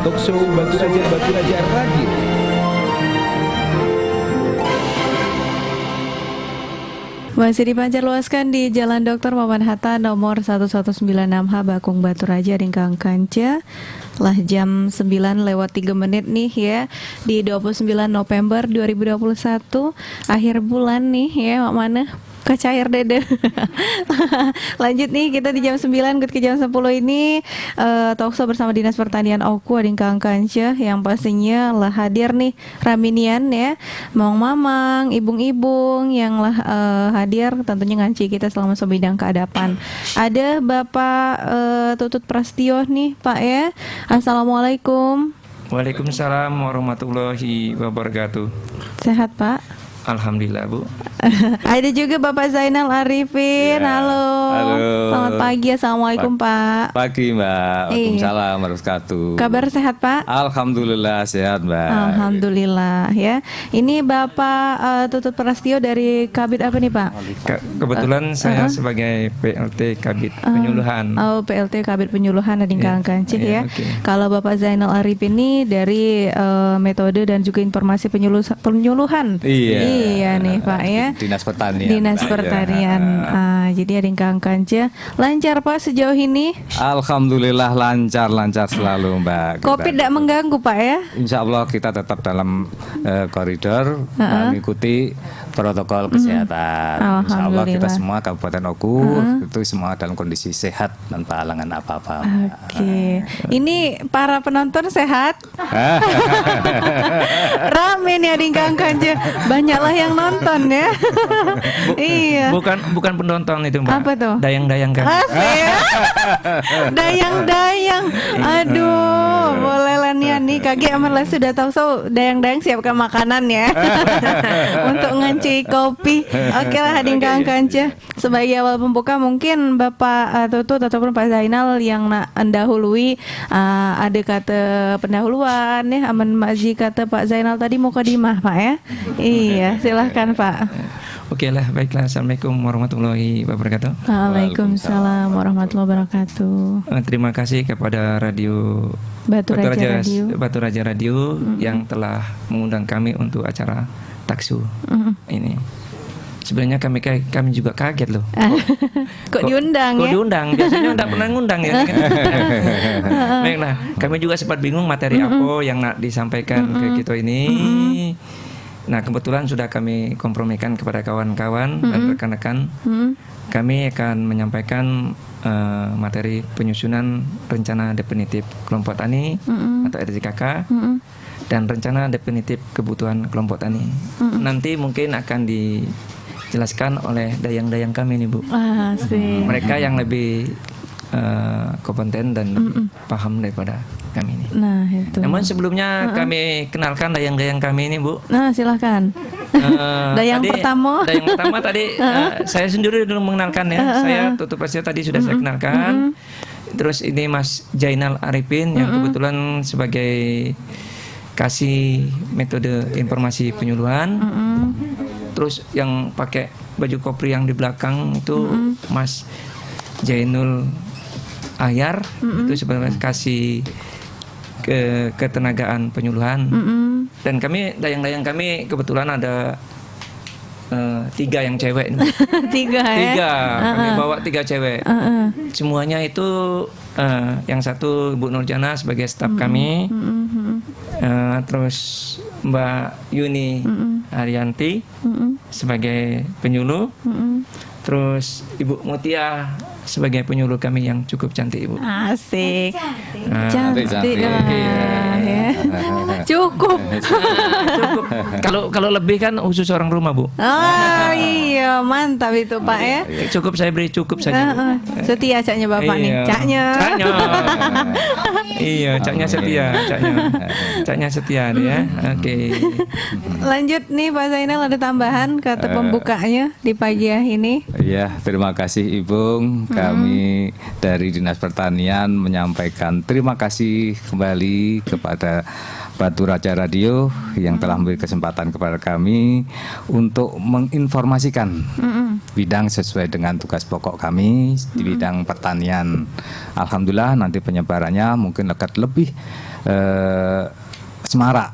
Talkshow Batu Raja Radio. Masih dipancarluaskan di Jalan Dr. Maman Hatta nomor 1196H Bakung Batu Raja Ringkang Kanca. Lah jam 9 lewat 3 menit nih ya, di 29 November 2021, akhir bulan nih ya, Mak Mana kecair dede. Lanjut nih, kita di jam 9 ke jam 10 ini talkshow bersama Dinas Pertanian Oku Adingkang Kanca, yang pastinya lah hadir nih raminian ya, Mong Mamang, ibung-ibung yang lah hadir tentunya nganci kita selama sebidang keadapan. Ada Bapak Tutut Prastio nih Pak ya. Assalamualaikum. Waalaikumsalam warahmatullahi wabarakatuh. Sehat Pak? Alhamdulillah Bu. Ada juga Bapak Zainal Arifin. Ya. Halo. Selamat pagi. Assalamualaikum Pak. Pagi Mbak. Waalaikumsalam warahmatullahi wabarakatuh. Kabar sehat Pak? Alhamdulillah sehat Mbak. Alhamdulillah ya. Ini Bapak Tutut Prastio dari Kabid apa nih Pak? Kebetulan saya sebagai PLT Kabid Penyuluhan. Oh, PLT Kabid Penyuluhan Adingkang Kancih ya. Okay. Kalau Bapak Zainal Arifin ini dari metode dan juga informasi penyuluhan. Iya nih Pak ya. Dinas Pertanian. Dinas Pertanian. Jadi Adingkang Kanca lancar Pak sejauh ini? Alhamdulillah lancar selalu Mbak. Kopi tidak mengganggu Pak ya? Insya Allah kita tetap dalam koridor mengikuti protokol kesehatan. Insya Allah kita semua Kabupaten Oku itu semua dalam kondisi sehat tanpa halangan apa-apa. Oke. Ini para penonton sehat? Rame nih Adingkang Kanca. Banyaklah yang nonton ya. Iya. Bukan penonton itu Mbak. Apa tuh? Dayang-dayang kan. Dayang-dayang. Aduh, boleh lah nih kaget amat lah sudah tahu dayang-dayang siapkan makanan ya. Untuk nganci kopi. Oke lah Adingkang Kanca. Sebagai awal pembuka mungkin Bapak Tutut ataupun Pak Zainal yang nak mendahului ada kata pendahuluan ya. Aman Maji kata Pak Zainal tadi mau kadimah Pak ya. Iya, silahkan Pak. Oke lah, baiklah. Assalamualaikum warahmatullahi wabarakatuh. Waalaikumsalam warahmatullahi wabarakatuh. Terima kasih kepada Radio Batu Raja Radio yang telah mengundang kami untuk acara taksu ini. Sebenarnya kami juga kaget loh. Kok diundang ya? Kok diundang? Biasanya tidak pernah ngundang ya. Baiklah, kami juga sempat bingung materi apa yang nak disampaikan ke kita ini. Nah, kebetulan sudah kami kompromikan kepada kawan-kawan dan rekan-rekan. Kami akan menyampaikan materi penyusunan rencana definitif kelompok tani atau RJKK dan rencana definitif kebutuhan kelompok tani. Nanti mungkin akan dijelaskan oleh dayang-dayang kami nih Bu. Mereka yang lebih kompeten dan lebih paham daripada kami ini. Nah itu. Namun sebelumnya kami kenalkan dayang-dayang kami ini Bu. Nah silahkan. Dayang pertama tadi saya sendiri dulu mengenalkan ya. Saya Tutut Prastio tadi sudah saya kenalkan. Terus ini Mas Zainal Arifin yang kebetulan sebagai kasih metode informasi penyuluhan. Terus yang pakai baju kopri yang di belakang itu Mas Jainul Ahyar, itu sebenarnya kasih ketenagaan penyuluhan. Dan kami dayang-dayang kami kebetulan ada 3 yang cewek. Tiga. Kami bawa 3 cewek. Semuanya itu yang satu Ibu Nurjana sebagai staf kami. Terus Mbak Yuni Arianti sebagai penyuluh. Terus Ibu Mutia sebagai penyuluh kami yang cukup cantik Ibu. Asik. Cantik. Ya. Cukup. Kalau lebih kan khusus orang rumah Bu. Oh iya, mantap itu Pak ya. Cukup saya beri cukup saja. Setia caknya Bapak nih. Caknya. Iya, caknya setia ya. Oke. Lanjut nih Pak Zainal, ada tambahan kata pembukanya di pagi ini. Iya, terima kasih Ibung. Kami dari Dinas Pertanian menyampaikan terima kasih kembali kepada Batu Raja Radio yang telah memberi kesempatan kepada kami untuk menginformasikan bidang sesuai dengan tugas pokok kami di bidang pertanian. Alhamdulillah nanti penyebarannya mungkin akan lebih semarak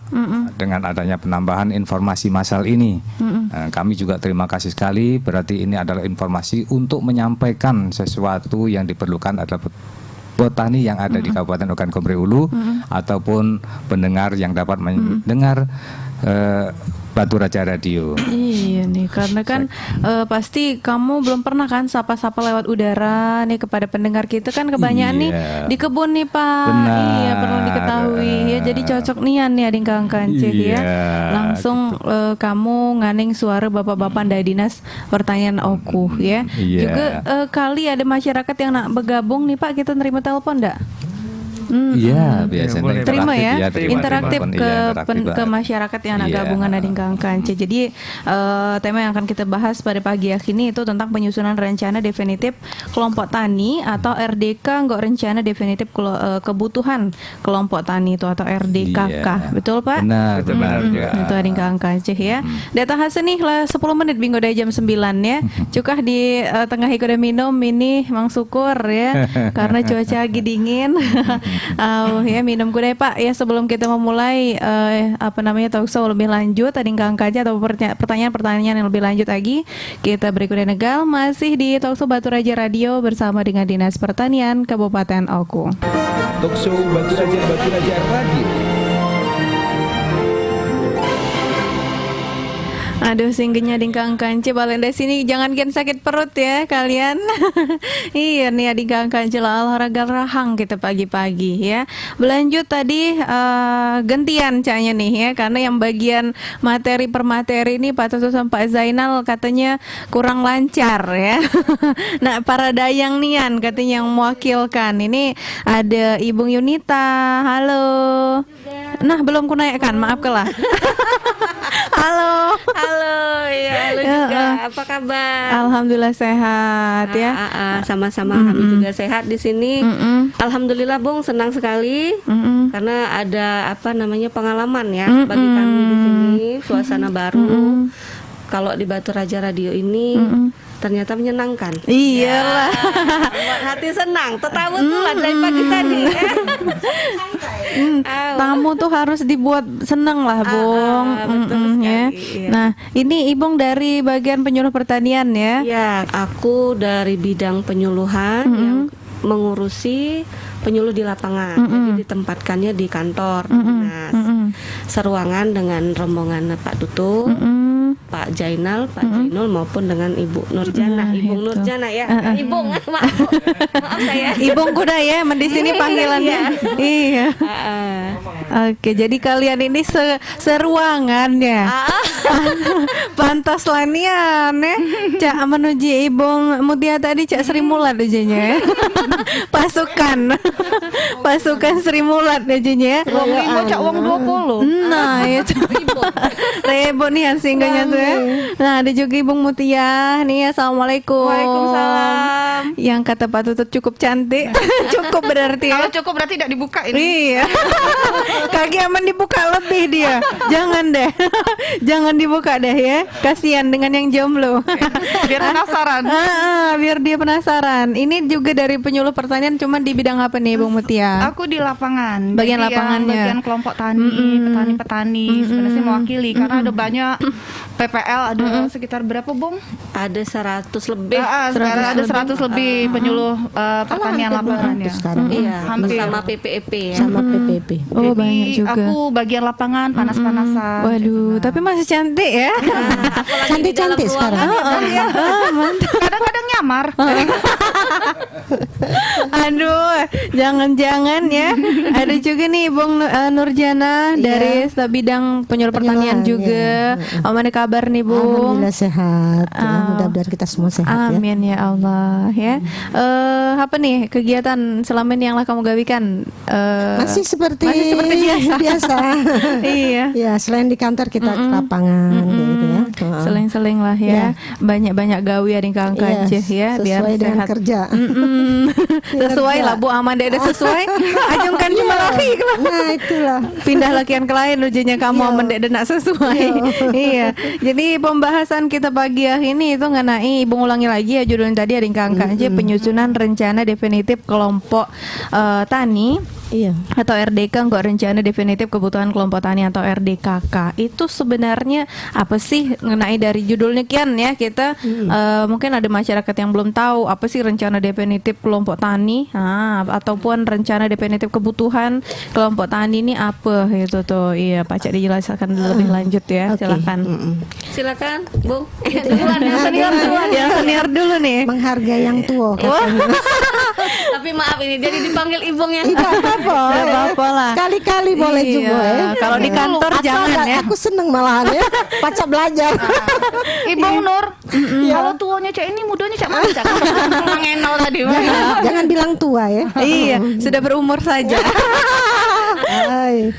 dengan adanya penambahan informasi massal ini. Kami juga terima kasih sekali, berarti ini adalah informasi untuk menyampaikan sesuatu yang diperlukan adalah petani yang ada di Kabupaten Ogan Komering Ulu ataupun pendengar yang dapat mendengar Batu Raja Radio. Iya nih, karena kan pasti kamu belum pernah kan sapa-sapa lewat udara nih kepada pendengar kita kan kebanyakan nih di kebun nih Pak. Benar. Iya, perlu diketahui ya. Jadi cocok nian ya Ading Kang Kanceh ya. Langsung kamu nganing suara bapak-bapak dari dinas pertanian Oku ya. Juga kali ada masyarakat yang nak bergabung nih Pak, kita nerima telepon enggak? Iya, biasanya terima ya, interaktif ke masyarakat yang anak gabungan Ading Kang Kanceh. Jadi tema yang akan kita bahas pada pagi hari ini itu tentang penyusunan rencana definitif kelompok tani atau RDK, enggak rencana definitif kebutuhan kelompok tani itu atau RDKK. Betul Pak? Benar, benar. Itu Ading Kang Kanceh ya. Data hasil nih lah 10 menit minggu dari jam 9 ya. Cukah di tengah ikudah minum ini Mang Syukur ya. Karena cuaca lagi dingin. Ya minum gue deh Pak ya sebelum kita memulai talkshow lebih lanjut Ading Kang Kanceh atau pertanyaan yang lebih lanjut lagi kita beri kuda negal masih di talkshow Batu Raja Radio bersama dengan Dinas Pertanian Kabupaten Oku. Talkshow Batu Raja Radio. Aduh singgenya Ading Kang Kanceh balen dari sini jangan gen sakit perut ya kalian. Iya nih Ading Kang Kanceh olahraga rahang kita pagi-pagi ya. Berlanjut tadi gantian canya nih ya karena yang bagian materi per materi ini Pak Toto sama Pak Zainal katanya kurang lancar ya. Nah para dayang nian katanya yang mewakilkan ini ada Ibu Yunita. Halo. Nah belum kunaikkan maaf kelah. Halo. Halo, ya halo juga. Apa kabar? Alhamdulillah sehat ya. Sama-sama kami juga sehat di sini. Alhamdulillah Bung, senang sekali karena ada pengalaman ya bagi kami di sini, suasana baru. Kalau di Batu Raja Radio ini ternyata menyenangkan. Iyalah. Buat hati senang. Tertawa tuh lah dari pagi tadi. Tamu tuh harus dibuat senang lah, Bung. Betul sekali, ya. Iya. Nah, ini Ibung dari bagian penyuluh pertanian ya. Ya, aku dari bidang penyuluhan yang mengurusi penyuluh di lapangan. Jadi ditempatkannya di kantor dinas. Seruangan dengan rombongan Pak Tutu, Pak Jainal, Pak Jainul maupun dengan Ibu Nurjana, Ibu Nurjana ya. Ibu maaf saya. Ibung kuda ya, di sini panggilannya. Iya. Oke, jadi kalian ini seruangan ya. Pantas lanian ya. Cak menuju Ibung Mutia tadi Cak Sri Mulat aja ya. Pasukan Sri Mulat aja ya. Wong 5 Cak wong 20. Nah, ya rebo nih singgahnya tuh ya. Nah, ada juga Ibu Mutia nih. Assalamualaikum. Waalaikumsalam. Yang kata Pak Tutut cukup cantik. Cukup berarti ya. Kalau cukup berarti tidak dibuka ini. Iya. Kaki aman dibuka lebih dia. Jangan deh. Jangan dibuka deh ya. Kasihan dengan yang jomblo. Biar penasaran. Biar dia penasaran. Ini juga dari penyuluh pertanian, cuma di bidang apa nih Bung Mutia? Aku di lapangan. Bagian Jadi lapangannya. bagian kelompok tani, petani-petani. Sebenarnya mewakili karena ada banyak PPL ada sekitar berapa, Bung? Ada 100 lebih. Sekarang ada 100 lebih penyuluh pertanian lapangan ya. Iya, Hampir. bersama PPEP ya. Sama PPP. Oh, Jadi banyak juga. aku bagian lapangan panas-panasan. Waduh, tapi masih cantik ya. Cantik-cantik sekarang. Kadang-kadang nyamar. Aduh, jangan-jangan ya. Ada juga nih Bung Nurjana dari staf bidang penyuluh pertanian Penyuluhan, juga. Mana kabar nih Bung? Alhamdulillah sehat. Ya, mudah-mudahan kita semua sehat ya. Amin ya Allah ya. Apa nih kegiatan selama ini yang lah kamu gawikan? Masih seperti biasa. Iya. Ya, selain di kantor kita ke lapangan gitu ya. Seling-seling lah ya. Banyak-banyak gawe Ading Kang Kanceh ya biar sesuai dengan sehat. kerja. Sesuai lah Bu Amanda, ada sesuai. Ajungkan cuma lagi. Nah itulah. Pindah lakian ke lain ujinya kamu Amanda dan nak sesuai. Iya. Jadi pembahasan kita pagi ini itu ngenai, Ibu ulangi lagi ya judulnya tadi, ada angka aja, penyusunan rencana definitif kelompok tani. Iya. Atau RDK, enggak rencana definitif kebutuhan kelompok tani atau RDKK. Itu sebenarnya apa sih, mengenai dari judulnya kian ya kita mungkin ada masyarakat yang belum tahu apa sih rencana definitif kelompok tani, ataupun rencana definitif kebutuhan kelompok tani ini apa gitu tuh. Iya, Pak Cak dijelaskan lebih lanjut ya. Oke. Silakan. Silakan, Bung. Duluan yang senior duluan. Yang senior dulu nih. Menghargai yang tua. Tapi maaf ini jadi dipanggil ibungnya. Tidak apa-apa. Tidak apa-apa lah. Sekali-kali boleh Iya, juga ya. kalau di kantor Aku jangan ya. Aku seneng malahan ya. Pacak belajar. Ibu Nur, kalau tuanya Cak ini, mudanya Cak mana Cak? Orang enol tadi. Jangan bilang tua ya. Iya, sudah berumur saja. Hai.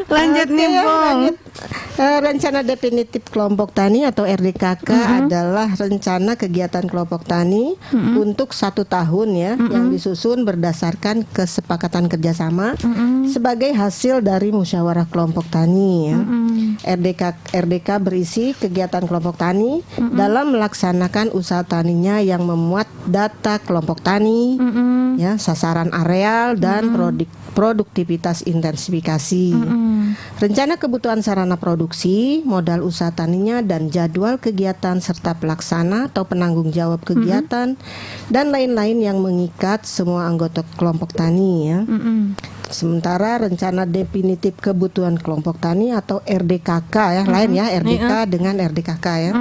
Lanjut nih, Oke, Bung. lanjut. Rencana definitif kelompok tani atau RDKK adalah rencana kegiatan kelompok tani untuk 1 tahun ya, yang disusun berdasarkan kesepakatan kerjasama sebagai hasil dari musyawarah kelompok tani ya. RDK berisi kegiatan kelompok tani dalam melaksanakan usaha taninya yang memuat data kelompok tani, ya, sasaran areal dan produktivitas intensifikasi. Rencana kebutuhan sarana produksi, modal usaha taninya, dan jadwal kegiatan serta pelaksana atau penanggung jawab kegiatan dan lain-lain yang mengikat semua anggota kelompok tani ya. Sementara rencana definitif kebutuhan kelompok tani atau RDKK ya, lain ya, RDK dengan RDKK ya.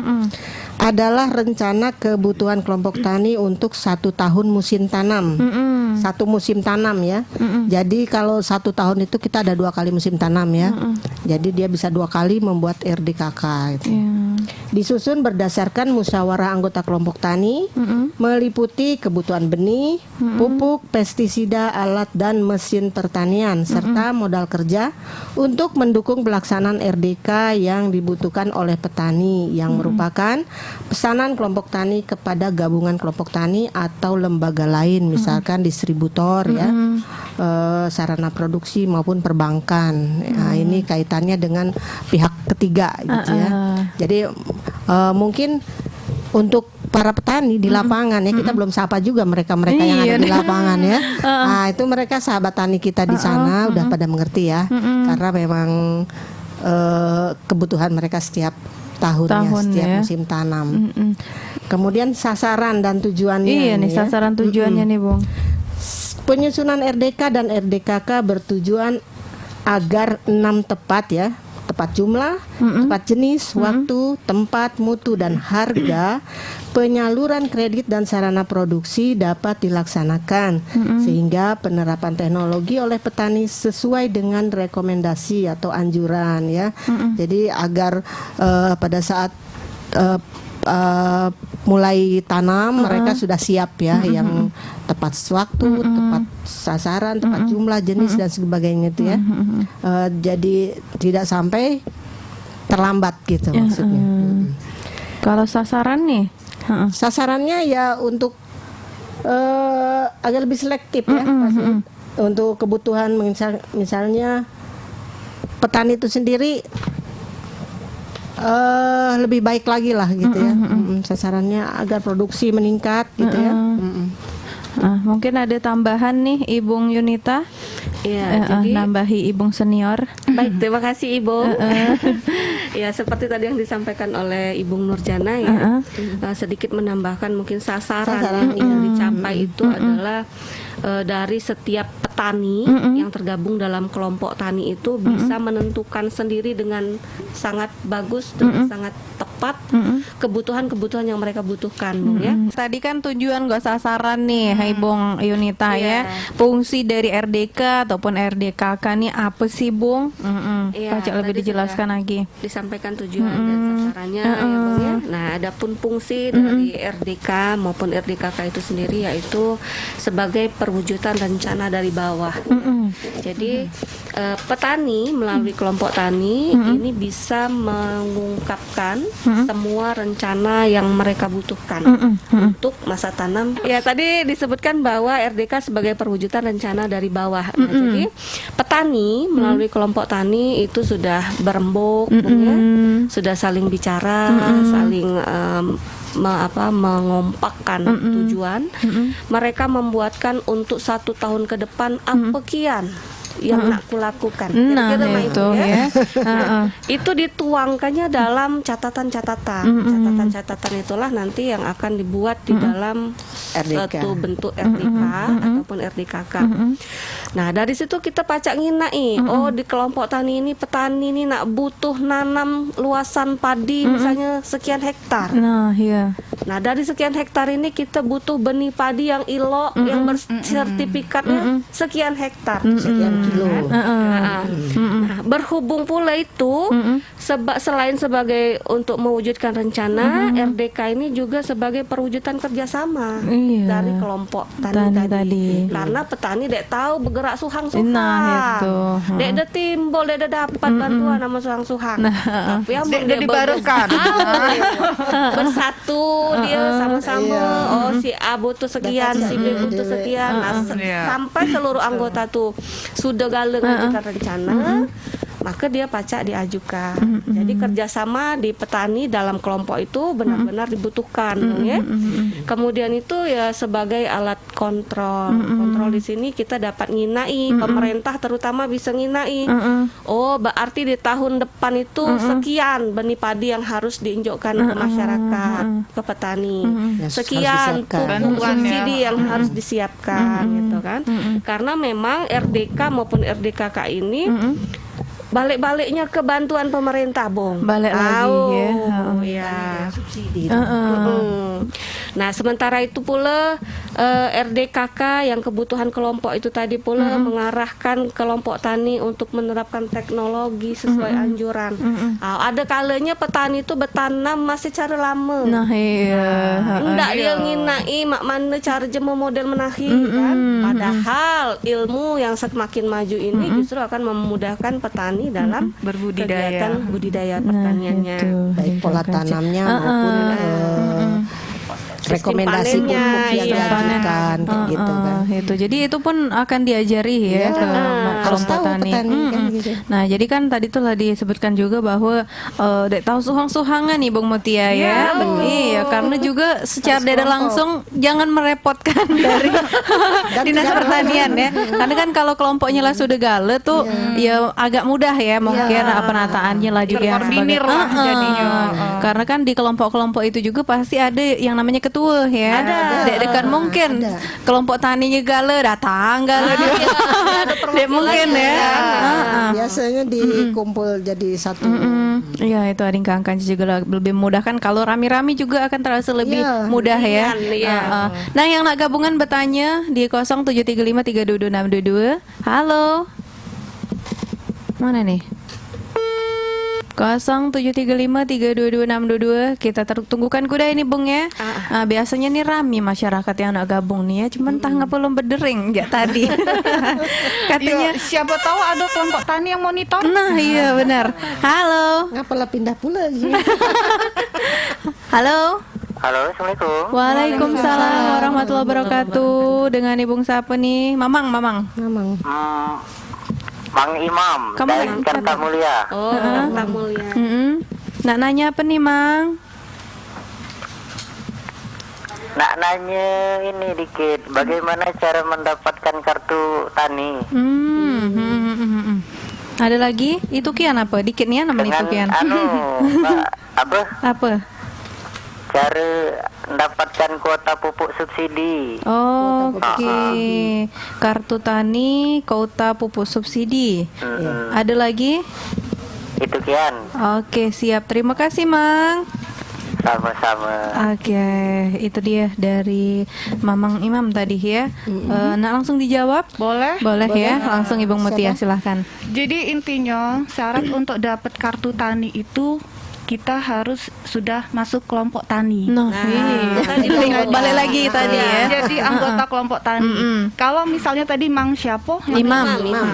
Adalah rencana kebutuhan kelompok tani untuk 1 tahun musim tanam. 1 musim tanam ya. Jadi kalau 1 tahun itu kita ada 2 kali musim tanam ya. Jadi dia bisa 2 kali membuat RDKK gitu. Disusun berdasarkan musyawarah anggota kelompok tani, meliputi kebutuhan benih, pupuk, pestisida, alat dan mesin pertanian serta modal kerja untuk mendukung pelaksanaan RDK yang dibutuhkan oleh petani yang merupakan pesanan kelompok tani kepada gabungan kelompok tani atau lembaga lain, misalkan distributor ya, sarana produksi maupun perbankan. Nah, ini kaitannya dengan pihak ketiga gitu ya. Jadi mungkin untuk para petani di lapangan ya, kita belum sapa juga mereka-mereka yang ada di lapangan ya. Nah, itu mereka sahabat tani kita di sana udah pada mengerti ya, karena memang kebutuhan mereka setiap tahunnya, setiap musim tanam. Kemudian sasaran dan tujuannya. Iya nih, sasaran tujuannya nih, Bung. Penyusunan RDK dan RDKK bertujuan agar 6 tepat ya. Tepat jumlah, tepat jenis, waktu, tempat, mutu, dan harga penyaluran kredit dan sarana produksi dapat dilaksanakan sehingga penerapan teknologi oleh petani sesuai dengan rekomendasi atau anjuran ya. Jadi agar pada saat mulai tanam mereka sudah siap ya, yang tepat waktu, tepat sasaran, tepat jumlah, jenis dan sebagainya itu ya. Jadi tidak sampai terlambat gitu maksudnya. Kalau sasaran nih, sasarannya ya untuk agak lebih selektif ya, untuk kebutuhan misalnya petani itu sendiri lebih baik lagi lah gitu ya. Sasarannya agar produksi meningkat gitu ya. Mungkin ada tambahan nih Ibu Yunita. Iya, jadi nambahi Ibu senior. baik, terima kasih Ibu. Ya, seperti tadi yang disampaikan oleh Ibu Nurjana ya, sedikit menambahkan mungkin sasaran yang dicapai itu adalah dari setiap petani yang tergabung dalam kelompok tani itu bisa menentukan sendiri dengan sangat bagus dan sangat tepat kebutuhan-kebutuhan yang mereka butuhkan, Bung ya. Tadi kan tujuan gak sasaran nih, Hai Bung Yunita ya. Fungsi dari RDK ataupun RDKK nih apa sih, Bung? Pacak lebih dijelaskan lagi. Disampaikan tujuan dan sasarannya ya, Bung ya. Nah, adapun fungsi dari RDK maupun RDKK itu sendiri yaitu sebagai perwujudan rencana dari bawah. Jadi petani melalui kelompok tani ini bisa mengungkapkan semua rencana yang mereka butuhkan untuk masa tanam. Ya, tadi disebutkan bahwa RDK sebagai perwujudan rencana dari bawah. Nah, jadi petani melalui kelompok tani itu sudah berembuk, ya, sudah saling bicara, saling mengompakkan tujuan. Mereka membuatkan untuk 1 tahun ke depan apa kian yang nak kulakukan. Nah, Kira-kira itu ya. Itu dituangkannya dalam catatan-catatan. Catatan-catatan itulah nanti yang akan dibuat di dalam RDK. suatu bentuk RDK ataupun RDKK. Nah, dari situ kita pacak nginai. Oh, di kelompok tani ini petani ini nak butuh nanam luasan padi misalnya sekian hektar. Nah, iya. Nah, dari sekian hektar ini kita butuh benih padi yang ILO yang bersertifikatnya sekian hektar. Sekian kilo. Nah, berhubung pula itu selain sebagai untuk mewujudkan rencana, RDK ini juga sebagai perwujudan kerjasama dari kelompok tani tadi. Karena petani dek tahu bergerak suhang-suhang, Nah, itu. dek ada timbul, dek ada dapat bantuan sama suhang-suhang. Tapi yang Dek dibarukan. bersatu dia sama-sama. Oh, si A butuh sekian, si B butuh sekian. Nah, sampai seluruh anggota tuh sudah galeng mengajukan rencana, maka dia pacak diajukan. Jadi kerjasama di petani dalam kelompok itu benar-benar dibutuhkan, ya. Kemudian itu ya sebagai alat kontrol. Kontrol di sini kita dapat nginai, pemerintah terutama bisa nginai. Oh, berarti di tahun depan itu sekian benih padi yang harus diinjokkan ke masyarakat, ke petani. Sekian pupuk subsidi yang harus disiapkan, gitu kan. Karena memang RDK maupun RDKK ini balik-baliknya ke bantuan pemerintah, Bung. Balik lagi ya. Subsidi. Nah, sementara itu pula RDKK yang kebutuhan kelompok itu tadi pula mengarahkan kelompok tani untuk menerapkan teknologi sesuai anjuran. Ada kalanya petani itu bertanam masih cara lama. Nah, iya. Enggak dia nginai mak mana cara jemur model menahi kan. Padahal ilmu yang semakin maju ini justru akan memudahkan petani dalam kegiatan budidaya pertaniannya. Baik pola tanamnya maupun rekomendasi pupuk yang diajukan gitu kan. Itu. Jadi itu pun akan diajari ya ke kelompok tani. Kan, gitu. Nah, jadi kan tadi tuh disebutkan juga bahwa dek tahu suhang-suhangan nih Bung Mutia ya. Iya, karena juga secara tidak langsung jangan merepotkan dari dinas pertanian ya. Karena kan kalau kelompoknya lah sudah gale tuh ya agak mudah ya mungkin penataannya lah juga Terkoordinir lah jadinya. Karena kan di kelompok-kelompok itu juga pasti ada yang namanya ketua ya. Dek-dekan mungkin kelompok taninya gale datang gale dia. Dek mungkin ya. Biasanya dikumpul jadi satu. Iya, itu ading kangkan juga lebih mudah kan kalau rami-rami juga akan terasa lebih mudah ya. Nah, yang nak gabungan bertanya di 0735322622. Halo. Mana nih? 0735322622. Kita tunggukan kuda ini Bung ya. Biasanya nih rame masyarakat yang nak gabung nih ya. Cuman entah ngapa belum berdering ya tadi. Katanya siapa tahu ada kelompok tani yang monitor. Nah, iya benar. Halo. Ngapalah pindah pula sih. Halo. Halo, Assalamualaikum. Waalaikumsalam warahmatullahi wabarakatuh. Dengan Ibu siapa nih? Mamang. Mang Imam Kamu dari yang Kartamulya. Oh, Kartamulya. Nak nanya apa nih, Mang? Nak nanya ini dikit, bagaimana cara mendapatkan kartu tani? Ada lagi? Itu kian apa? Dikit nih namanya itu kian. Mbak, Apa? cara mendapatkan kuota pupuk subsidi. Oh, oke. Kartu tani, kuota pupuk subsidi. Ada lagi? Itu kian. Oke, siap. Terima kasih, Mang. Sama-sama. Oke, itu dia dari Mamang Imam tadi ya. Nak langsung dijawab? Boleh. Boleh ya. Langsung Ibu Mutia silahkan. Jadi intinya syarat untuk dapat kartu tani itu kita harus sudah masuk kelompok tani. Balik lagi tadi ya. Jadi anggota kelompok tani. Kalau misalnya tadi Mang siapa?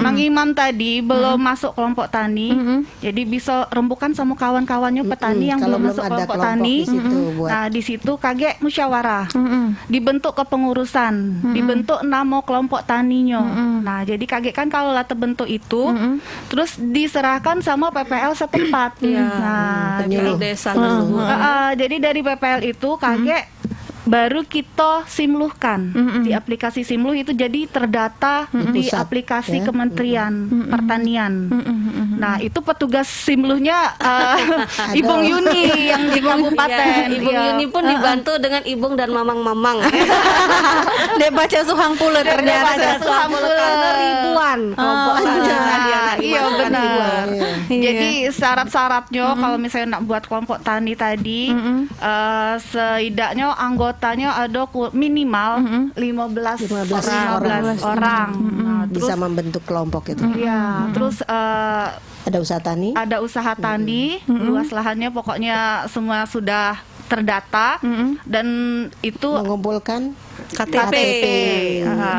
Mang Imam tadi belum masuk kelompok tani. Jadi bisa rembukan sama kawan-kawannya petani yang Kalau belum masuk belum ada kelompok kelompok tani. di situ buat- Nah, di situ kage musyawarah. Dibentuk kepengurusan, dibentuk nama kelompok taninya. Nah, jadi kage kan kalau lah terbentuk itu terus diserahkan sama PPL setempat. Nah, penyuluh. desa tersebut. jadi dari PPL itu kage baru kita simluhkan di aplikasi Simluh itu, jadi terdata di Pusat, aplikasi ya. Kementerian Pertanian. Nah, itu petugas Simluhnya Ibung Yuni yang di kabupaten. Ibu Yuni pun dibantu dengan Ibung dan Mamang-mamang. Dia baca suhang pula ternyata. Karena ribuan kelompok tani tadi yang Iya benar. Iya. Jadi syarat-syaratnya kalau misalnya nak buat kelompok tani tadi, setidaknya anggotanya ada minimal 15 orang. Nah, Bisa terus membentuk kelompok itu. ya, terus Ada usaha tani. ada usaha tani, luas lahannya pokoknya semua sudah terdata dan itu Mengumpulkan KTP.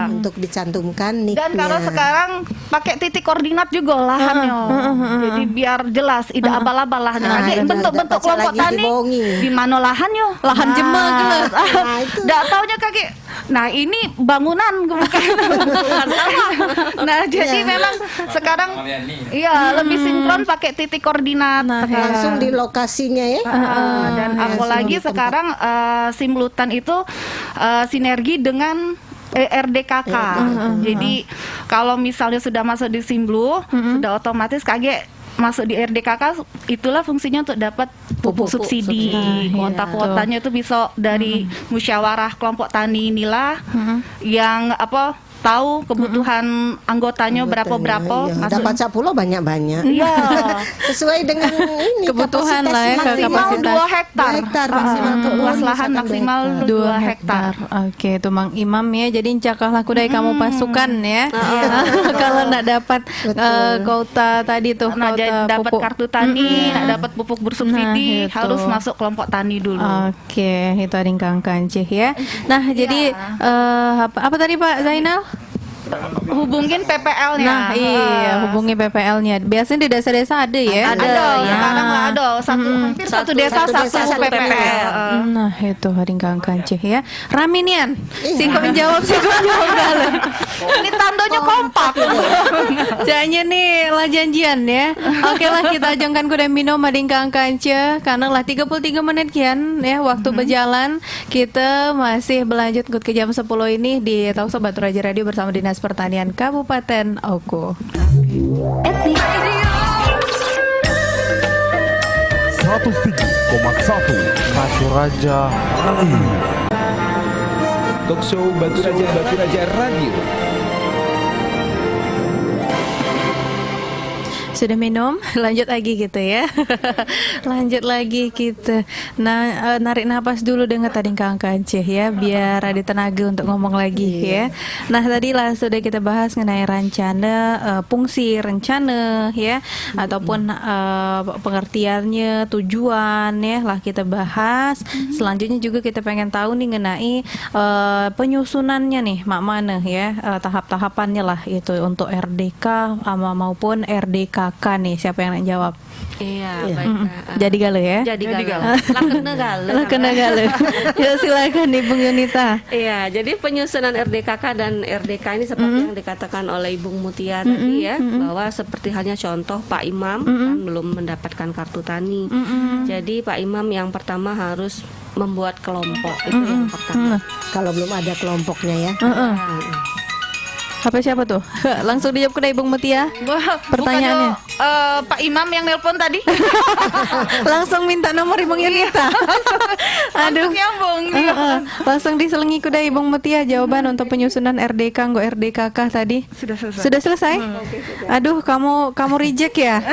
untuk dicantumkan niknya. Dan kalau sekarang pakai titik koordinat juga lahannya, jadi biar jelas tidak abal-abal lahannya. Nah, Nanti benar. bentuk-bentuk Baca kelompok lagi tani dibohongi. di mana lahannya? Lahan jema geus. Nah, itu. Nggak taunya kaki. Nah ini bangunan bukan. Nah jadi memang sekarang iya lebih sinkron pakai titik koordinat. sekarang. langsung di lokasinya ya. Dan apalagi sekarang Simlutan itu sinergi dengan RDKK. Jadi kalau misalnya sudah masuk di Simlu, sudah otomatis kage masuk di RDKK, itulah fungsinya untuk dapat pupuk subsidi. Kuota-kuotanya itu bisa dari musyawarah kelompok tani inilah yang tahu kebutuhan anggotanya berapa Iya. Dapat 10 banyak-banyak. Iya. Sesuai dengan ini Kebutuhan kapasitas lah ya, maksimal Maksimal 2 hektar. 2 hektar maksimal Untuk turun, luas lahan misalkan maksimal 2 2 hektar. Oke, itu Mang Imam ya. Jadi cakah laku dari kamu pasukan ya. Kalau nggak dapat kuota tadi tuh, Nah, kuota dapat pupuk. kartu tani, dapat pupuk bersubsidi, Nah, itu. harus masuk kelompok tani dulu. Oke, itu Ading Kancih ya. Nah, jadi apa tadi Pak Zainal? Hubungin PPL-nya. Nah, iya, hubungi PPL-nya. Biasanya di desa-desa ada ya. Ada, sekarang nggak ada. Hampir satu desa satu PPL. Nah, itu Ading Kancih ya. Raminian. Singkong menjawab galau. Ini tandanya kompak. Jangan nih lah janjian ya. Oke lah, kita ajangkan kuda minum Ading Kancih karena lah 33 menit kian ya waktu berjalan. Kita masih berlanjut ke jam 10 ini di Talkshow Batu Raja Radio bersama Dinas Pertanian Kabupaten Oku. 107,1 Batu Raja Radio. Talkshow Batu Raja Radio. Sudah minum, lanjut lagi gitu ya. Lanjut lagi gitu. Nah, narik napas dulu dengan tadi Kang Kancih ya, biar ada tenaga untuk ngomong lagi ya. Nah, tadi lah sudah kita bahas mengenai rencana, fungsi rencana ya, ataupun pengertiannya, tujuan ya, lah kita bahas. Selanjutnya juga kita pengen tahu nih mengenai penyusunannya nih, mak mana ya, tahap-tahapannya lah itu untuk RDK maupun RDKK nih, siapa yang nak jawab? Iya, baik. Jadi galau ya? Jadi galau. Lah Kena galau. Ya silakan Ibu Yunita. Iya, jadi penyusunan RDKK dan RDK ini seperti yang dikatakan oleh Ibu Mutia tadi ya, bahwa seperti halnya contoh Pak Imam kan belum mendapatkan kartu tani. Jadi Pak Imam yang pertama harus membuat kelompok, itu yang pertama. Kalau belum ada kelompoknya ya. Apa siapa tuh? Langsung dijawab ke Ibu Mutia. Pertanyaannya. Bukannya, Pak Imam yang nelpon tadi. Langsung minta nomor Ibu Yunita. Aduh. Langsung nyambung. Langsung diselengi kuda Ibu Mutia jawaban untuk penyusunan RDK nggo RDKK tadi. Sudah selesai. Sudah selesai? Aduh, kamu reject ya?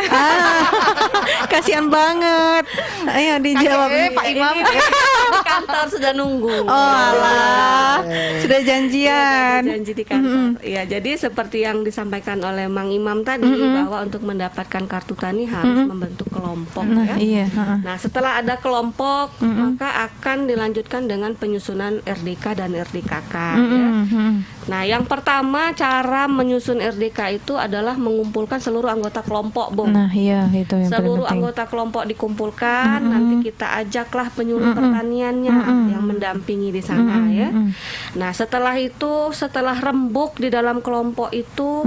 Kasihan banget. Ayo dijawab. Pak Imam. Di kantor sudah nunggu. Oh alah, sudah janjian. Janji di kantor. Ya, jadi seperti yang disampaikan oleh Mang Imam tadi bahwa untuk mendapatkan kartu tani harus membentuk kelompok ya. Iya. Nah, setelah ada kelompok maka akan dilanjutkan dengan penyusunan RDK dan RDKK ya. Nah, yang pertama cara menyusun RDK itu adalah mengumpulkan seluruh anggota kelompok, Bung. Nah, iya itu yang Seluruh paling penting. anggota kelompok dikumpulkan, nanti kita ajaklah penyuluh pertaniannya yang mendampingi di sana ya. Nah, setelah itu, setelah rembuk di dalam kelompok itu,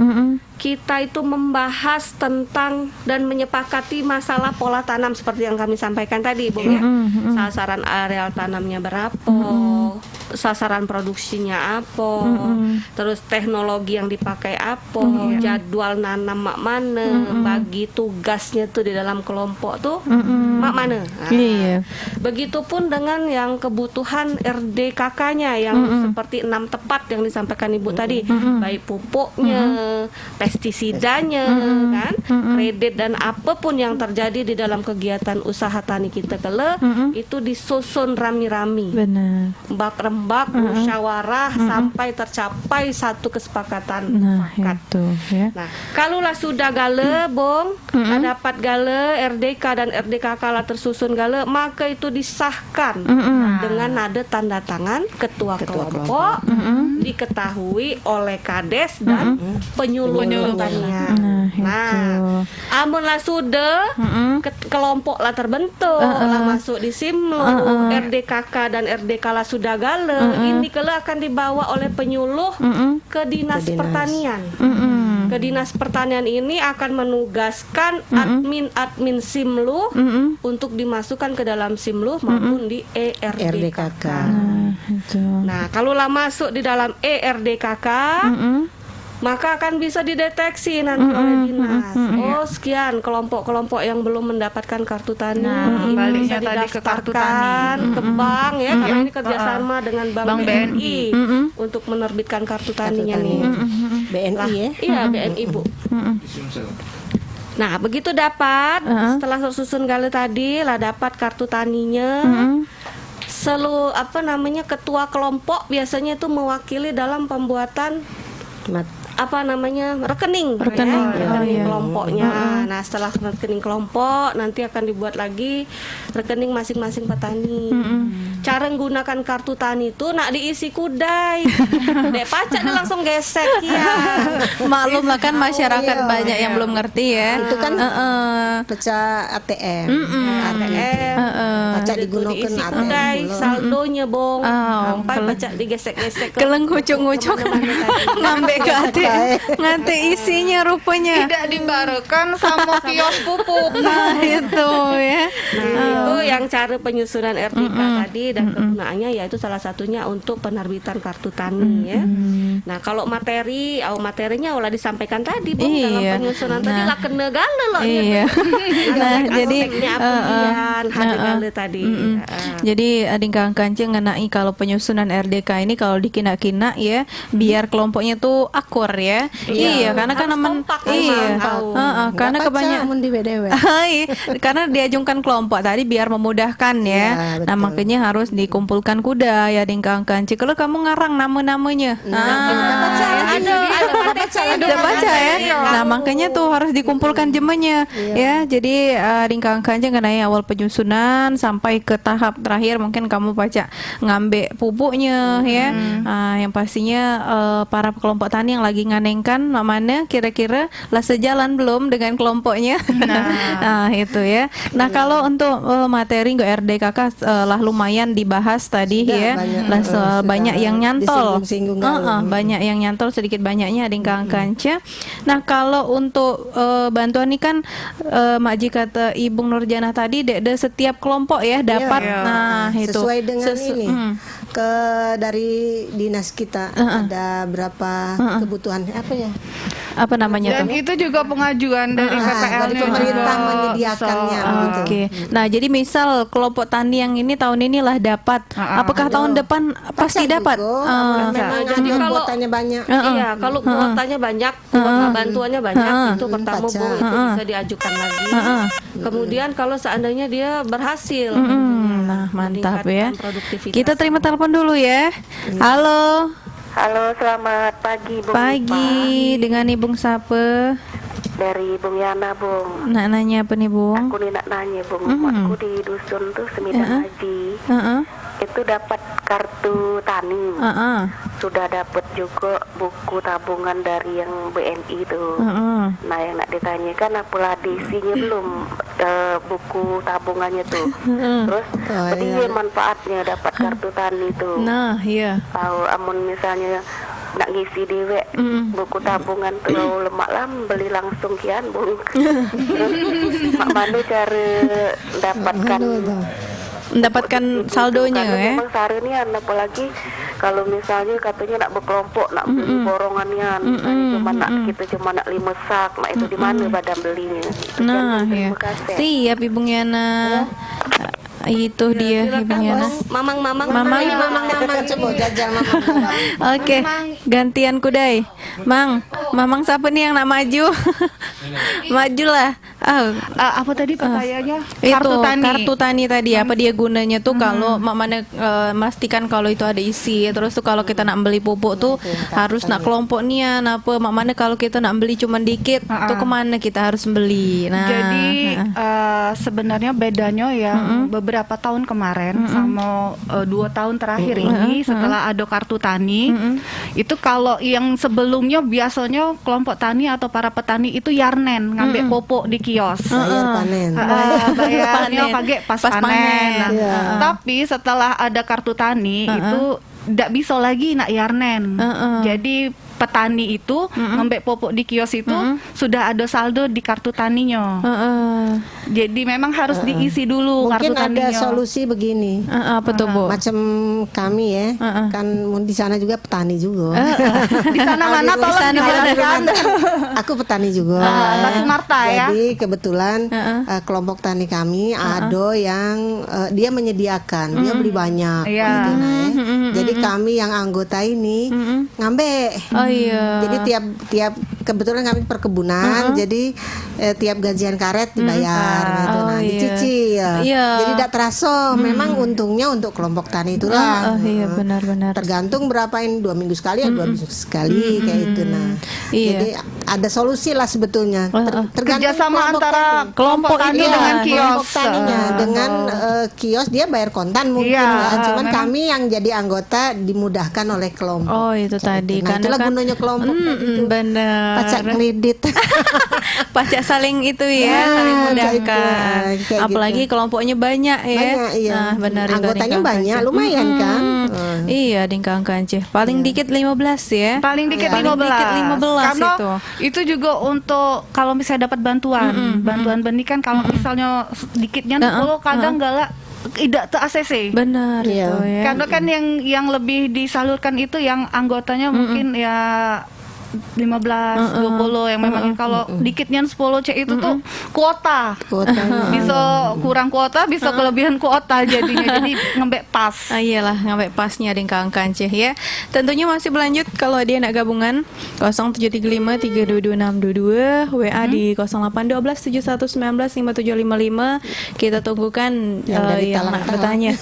kita itu membahas tentang dan menyepakati masalah pola tanam seperti yang kami sampaikan tadi, Bung ya. Sasaran areal tanamnya berapa, sasaran produksinya apa, terus teknologi yang dipakai apa, jadwal nanam mak mana, bagi tugasnya tuh di dalam kelompok tuh mak mana. Nah, Iya. begitupun dengan yang kebutuhan RDKK-nya yang seperti 6 tepat yang disampaikan Ibu tadi, baik pupuknya, pestisidanya, kan, kredit dan apapun yang terjadi di dalam kegiatan usaha tani kita itu disusun rami-rami. Benar. Rembak, musyawarah sampai tercapai satu kesepakatan Nah, mufakat. itu ya. Nah, kalulah sudah gale, Bong, dapat gale RDK dan RDKK lah tersusun gale, maka itu disahkan dengan nada tanda tangan ketua kelompok, diketahui oleh Kades dan penyuluh pertanian. Nah, amunlah sudah kelompok lah terbentuk, lah masuk di Simlu, RDKK dan RDK lah sudah gale, ini kala akan dibawa oleh penyuluh ke dinas pertanian. Ke dinas pertanian ini akan menugaskan admin Simlu untuk dimasukkan ke dalam Simlu maupun di ERDKK. Itu. Nah, kalau lah masuk di dalam ERDKK, maka akan bisa dideteksi nanti oleh dinas. Oh, sekian kelompok-kelompok yang belum mendapatkan kartu tani, ini bisa baliknya tadi ke kartu didaftarkan ke bank ya, karena ini kerjasama dengan Bank BNI untuk menerbitkan kartu taninya nih. BNI ya. Iya, BNI, Bu. Nah, begitu dapat, setelah tersusun gale tadi lah dapat kartu taninya. Ketua kelompok biasanya itu mewakili dalam pembuatan rekening kelompoknya. Nah, setelah rekening kelompok nanti akan dibuat lagi rekening masing-masing petani. Cara menggunakan kartu tani itu nak diisi kudai. Dek pacak dia langsung gesek ya. Maklum lah kan masyarakat banyak yang belum ngerti ya. Itu kan pecah ATM. Pacak digunakan diisi ATM. kudai, belum. saldonya Bong. Sampai pacak digesek-gesek ke Keleng ngucuk-ngucuk ngambil ke hati ngante isinya rupanya. Tidak dibarekan sama kios pupuk. Nah, itu ya. Nah, itu yang cara penyusunan RDK tadi dan kegunaannya yaitu salah satunya untuk penerbitan kartu tani ya. Nah, kalau materinya ulah disampaikan tadi Bung dalam penyusunan tadi lah kena gale loh. Iya. Nah, jadi gale tadi. Jadi ading kang kancing ngenai kalau penyusunan RDK ini kalau dikina-kina ya biar kelompoknya tuh akur ya. Iya, karena kan karena kebanyakan di BDW. karena diajungkan kelompok tadi biar memudahkan ya. Nah, makanya harus dikumpulkan kuda ya ading kang kancing. Kalau kamu ngarang nama-namanya. Udah baca ya. Nah, makanya tuh harus dikumpulkan jemenya ya. Jadi ading kang kancing ngenai awal penyusunan sampai ke tahap terakhir mungkin kamu baca ngambil pupuknya ya. Yang pastinya para kelompok tani yang lagi nganengkan mana kira-kira lah sejalan belum dengan kelompoknya. Nah, itu ya. Nah, kalau untuk materi nggak RDKK lah lumayan dibahas tadi ya. Lah banyak yang nyantol. Banyak yang nyantol sedikit banyaknya ada yang kanca. Nah, kalau untuk bantuan ini kan Mak kata Ibu Nurjana tadi setiap kelompok ya dapat. Nah, itu sesuai dengan ini. Dari dinas kita ada berapa kebutuhan apa namanya Dan tuh? itu juga pengajuan dari PPL dari pemerintah menyediakannya. Oke. Nah, jadi misal kelompok tani yang ini tahun inilah dapat, apakah tahun depan pasti dapat? Jadi kalau kuotanya banyak. Iya, kalau kuotanya banyak, bantuannya banyak, itu pertama Bu itu bisa diajukan lagi. Kemudian kalau seandainya dia berhasil, Nah, mantap ya. meningkatkan produktivitas. Kita terima telepon dulu ya. Halo. Halo, selamat pagi, Bung. Pagi, dengan Ibu Sape. Dari Bung Yana, Bung. Nak nanya apa nih, Bung? Aku nih nak nanya, Bung. Aku di dusun tuh Semidang Haji. Itu dapat kartu tani. Sudah dapat juga buku tabungan dari yang BNI tuh. Nah, yang nak ditanyakan apalah isinya belum buku tabungannya tuh. Terus apa manfaatnya dapat kartu tani tuh? Nah, iya. Tahu amun misalnya nak ngisi dewek buku tabungan tuh lemak lam beli langsung kian, Bung. Terus mak mana cara mendapatkan saldonya ya? Memang sarinian, apalagi kalau misalnya katanya nak berkelompok, nak beli borongannya, misalnya cuma nak 5 sak, nah itu di mana badan belinya? Nah, ya. Siap Ibu Yana. Itu dia Ibu Yana. Mamang coba jajal mamang. Oke, gantian Kudai. Mamang siapa nih yang nak maju? Majulah. Apa tadi pertanyaannya? Kartu tani tadi apa dia gunanya tuh kalau mak mana memastikan kalau itu ada isi. Terus tuh kalau kita nak beli pupuk tuh harus nak kelompok nian apa mak mana kalau kita nak beli cuma dikit tuh kemana kita harus beli. Nah, jadi sebenarnya bedanya yang beberapa tahun kemarin sama 2 tahun terakhir ini setelah ada kartu tani itu kalau yang sebelumnya biasanya kelompok tani atau para petani itu yarnen ngambil pupuk di kios. Bayarnya kaget pas panen. Tapi setelah ada kartu tani itu tidak bisa lagi nak yarnen. Jadi petani itu ngambil pupuk di kios itu sudah ada saldo di kartu taninya. Jadi memang harus diisi dulu kartu taninya. Mungkin ada solusi begini. Apa tuh, Bu? Macam kami ya, kan di sana juga petani juga. Di sana mana tolong dijelaskan. Aku petani juga. Batu Marta ya. Jadi kebetulan kelompok tani kami ada yang dia menyediakan, dia beli banyak gitu, Jadi kami yang anggota ini ngambil. Oh iya. Jadi tiap kebetulan kami perkebunan, jadi tiap gajian karet dibayar gitu, dicicil. Jadi tidak terasa. Memang untungnya untuk kelompok tani itulah. Iya benar-benar. Tergantung berapa ini 2 minggu sekali ya 2 minggu sekali kayak itu. Jadi ada solusi lah sebetulnya. Tergantung kerjasama antara kelompok tani dengan kios. Taninya dengan kios dia bayar kontan mungkin cuman kami yang jadi anggota dimudahkan oleh kelompok. Oh itu tadi Nah, itulah gunanya kelompok itu. Benar. Pajak kredit. Pajak saling itu ya, saling mudahkan. Apalagi kelompoknya banyak ya. Banyak, iya. Nah, benar Anggotanya banyak, lumayan kan. Iya, Dingkang Kanceh. Paling dikit 15 ya. Paling dikit 15. Karena itu juga untuk kalau misalnya dapat bantuan. Bantuan benih kan kalau misalnya dikitnya 10 kadang galak tidak ter-ACC. Benar itu ya. Karena kan yang lebih disalurkan itu yang anggotanya mungkin ya 15, 20 yang memang kalau dikitnya 10 C itu tuh kuota. Bisa kurang kuota, bisa kelebihan kuota jadinya. Jadi ngembek pas. Iyalah, ngembek pasnya Dingkang Kanceh ya. Tentunya masih berlanjut kalau dia nak gabungan 0735 322 622 WA di 0812 7119 5755. Kita tunggukan yang nak bertanya.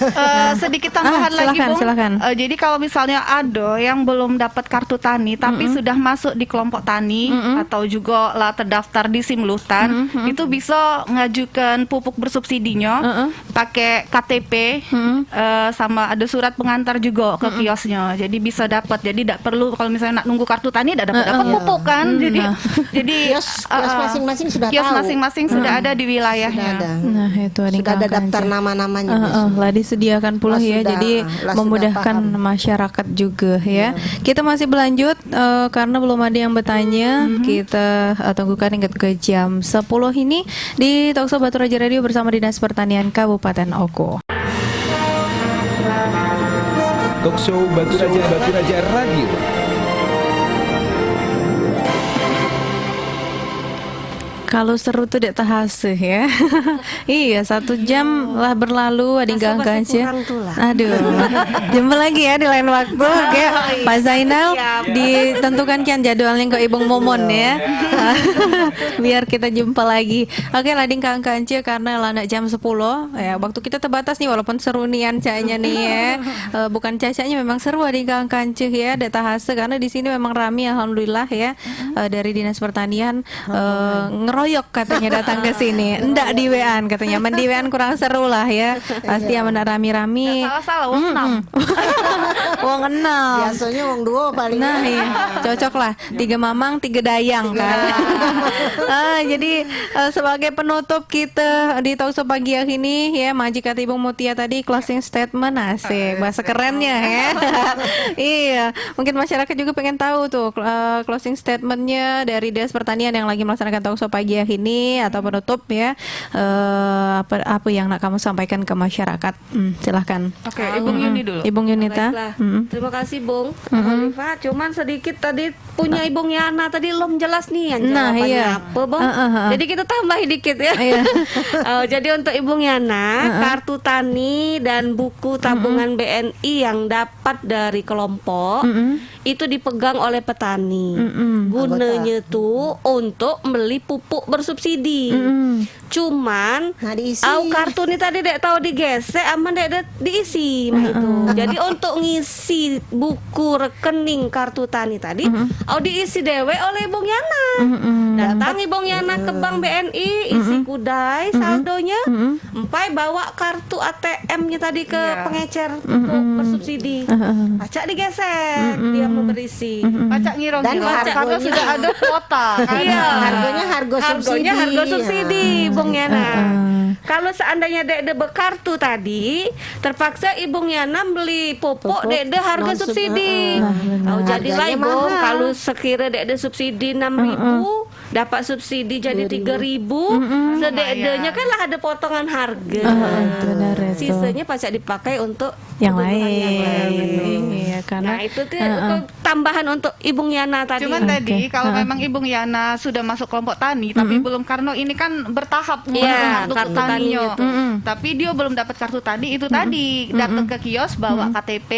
Sedikit tambahan lagi, Bung. Silakan. Jadi kalau misalnya ada yang belum dapat kartu tani tapi sudah masuk di kelompok tani atau juga lah terdaftar di Simlutan, itu bisa ngajukan pupuk bersubsidinya pakai KTP sama ada surat pengantar juga ke kiosnya. Jadi bisa dapat. Jadi tidak perlu kalau misalnya nak nunggu kartu tani tidak dapat pupuk kan. Jadi kios masing-masing sudah kios tahu. masing-masing sudah ada di wilayahnya. Nah, itu sudah ada daftar nama-namanya. Lah disediakan pula ya. Jadi memudahkan masyarakat juga ya. Kita masih berlanjut karena belum ada yang bertanya. Kita tunggukan hingga ke jam 10 ini di Talkshow Batu Raja Radio bersama Dinas Pertanian Kabupaten Oku. Talkshow Batu Raja Radio. Kalau seru tuh dek tahase ya. Iya, 1 jam lah berlalu ada yang kanca. Aduh. Jumpa lagi ya di lain waktu. Oke, Pak Zainal ditentukan kian jadwalnya ke Ibung Momon ya. Biar kita jumpa lagi. Oke, lading kanca karena lana jam 10 ya. Waktu kita terbatas nih walaupun seru nian canya nih ya. Bukan cacanya memang seru lading kanca ya, dek tahase karena di sini memang rame alhamdulillah ya. Dari Dinas Pertanian ngeroyok katanya datang ke sini. Ndak di WA katanya. Men di WA kurang seru lah ya. Pasti yang benar rami-rami. Salah wong 6. Wong 6. Biasanya wong 2 paling. Nah, iya. Cocok lah. 3 mamang, 3 dayang kan. Jadi sebagai penutup kita di Talkshow pagi ini ya, Maji kata Ibu Mutia tadi closing statement asik. Bahasa kerennya ya. Iya, mungkin masyarakat juga pengen tahu tuh closing statementnya dari Dinas Pertanian yang lagi melaksanakan Talkshow pagi ini atau penutup ya, apa yang nak kamu sampaikan ke masyarakat. Silahkan. Oke, Ibu Yuni dulu. Ibu Yunita. Terima kasih Bung Oliva. Cuman sedikit tadi punya Ibu Yana tadi belum jelas nih yang jawabannya apa Bung. Jadi kita tambahin dikit ya. Jadi untuk Ibu Yana, kartu tani dan buku tabungan BNI yang dapat dari kelompok itu dipegang oleh petani. Gunanya tuh untuk beli pupuk bersubsidi. Cuman kartu ini tadi dek tahu digesek aman dek diisi itu. Jadi untuk ngisi buku rekening kartu tani tadi diisi dewe oleh Bung Yana. Datangi Bung Yana ke Bank BNI, isi kudai saldonya, empai bawa kartu ATM-nya tadi ke pengecer pupuk bersubsidi. Pacak digesek, dia mau berisi. Pacak ngirong-ngirong karena sudah ada kuota kan. Iya, harga subsidi. Bung Yana. Kalau seandainya dek berkartu tadi, terpaksa Ibu Yana beli pupuk dek harga subsidi. Jadilah Ibu kalau sekira dek subsidi 6.000, dapat subsidi jadi 3.000, sedeknya kan lah ada potongan harga. Sisanya pacak dipakai untuk yang lain. Iya, karena itu tuh tambahan untuk Ibu Yana tadi. Cuman tadi kalau memang Ibu Yana sudah masuk kelompok tani tapi belum, karena ini kan bertahap kartu taninya. Tapi dia belum dapat kartu tani itu tadi datang ke kios bawa KTP,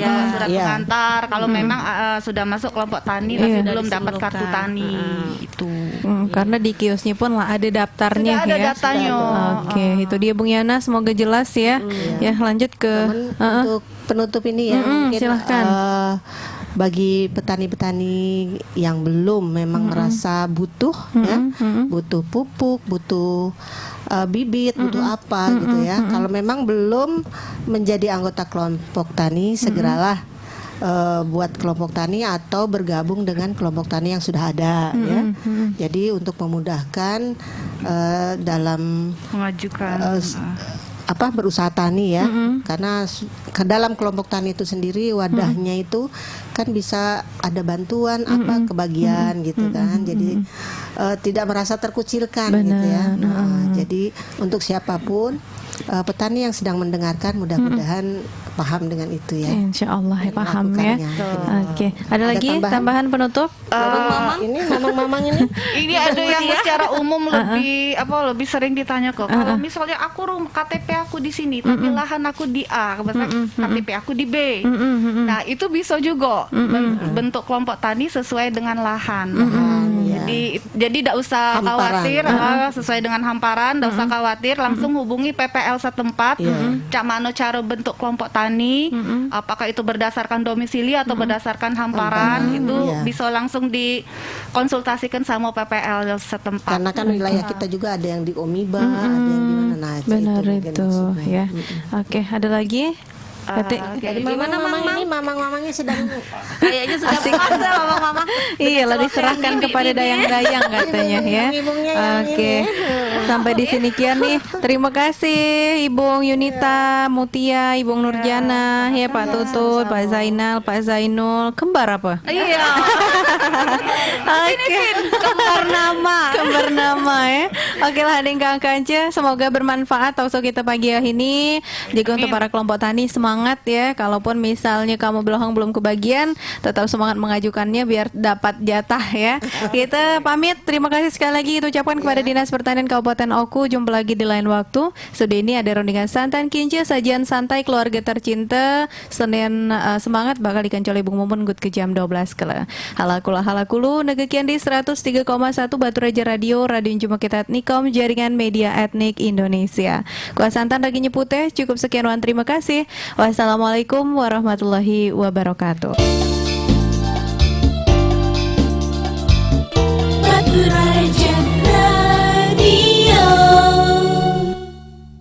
bawa surat pengantar kalau memang sudah masuk kelompok tani tapi belum dapat kartu tani itu. Karena di kiosnya pun lah ada daftarnya. Sudah ada datanya. Oke, itu dia Bung Yana, semoga jelas ya. Ya, lanjut ke untuk penutup ini ya, mungkin silahkan. Bagi petani-petani yang belum memang merasa butuh butuh pupuk, butuh bibit, butuh apa gitu ya. Kalau memang belum menjadi anggota kelompok tani, segeralah buat kelompok tani atau bergabung dengan kelompok tani yang sudah ada ya. Jadi untuk memudahkan dalam mengajukan berusaha tani ya, karena ke dalam kelompok tani itu sendiri wadahnya itu kan bisa ada bantuan kebagian gitu kan, jadi tidak merasa terkucilkan gitu ya. Jadi untuk siapapun petani yang sedang mendengarkan mudah-mudahan paham dengan itu ya. Insya Allah ya paham ya. Oke, ada lagi tambahan penutup? Ini mamang ini. Ini ada yang secara umum lebih sering ditanya kok. Kalau misalnya aku KTP aku di sini tapi lahan aku di A, KTP aku di B. Nah, itu bisa juga bentuk kelompok tani sesuai dengan lahan. Jadi tidak usah khawatir sesuai dengan hamparan, tidak usah khawatir, langsung hubungi PPL setempat. Cak mano cara bentuk kelompok tani, apakah itu berdasarkan domisili atau berdasarkan hamparan, itu bisa langsung dikonsultasikan sama PPL setempat. Karena kan wilayah kita juga ada yang di Omiba, ada yang di mana. Benar itu ya. Oke, ada lagi? Gimana mamangnya sedang kayaknya sudah puasa mamang. Iya lah, diserahkan kepada dayang-dayang katanya ya. Oke. Sampai di sini kian nih. Terima kasih Ibu Yunita, Mutia, Ibu Nurjana, ya Pak Tutut, Pak Zainal, Pak Zainul, kembar apa? Iya. Oke. Kembar nama ya. Oke lah Ading Kang Kanca, semoga bermanfaat talkshow kita pagi ini. Jika untuk para kelompok tani semangat semangat ya. Kalaupun misalnya kamu belum kebagian, tetap semangat mengajukannya biar dapat jatah ya. Kita pamit. Terima kasih sekali lagi kita ucapkan kepada Dinas Pertanian Kabupaten Oku. Jumpa lagi di lain waktu. Sudah ini ada rondingan santan kinca, sajian santai keluarga tercinta. Senin semangat bakal dikancoli Bung Mumun gut ke jam 12 kala. Halakulu negekian di 103,1 Batu Raja Radio Juma Kita Etnikom Jaringan Media Etnik Indonesia. Kuah santan lagi nyeputeh. Cukup sekian, terima kasih. Wassalamualaikum warahmatullahi wabarakatuh.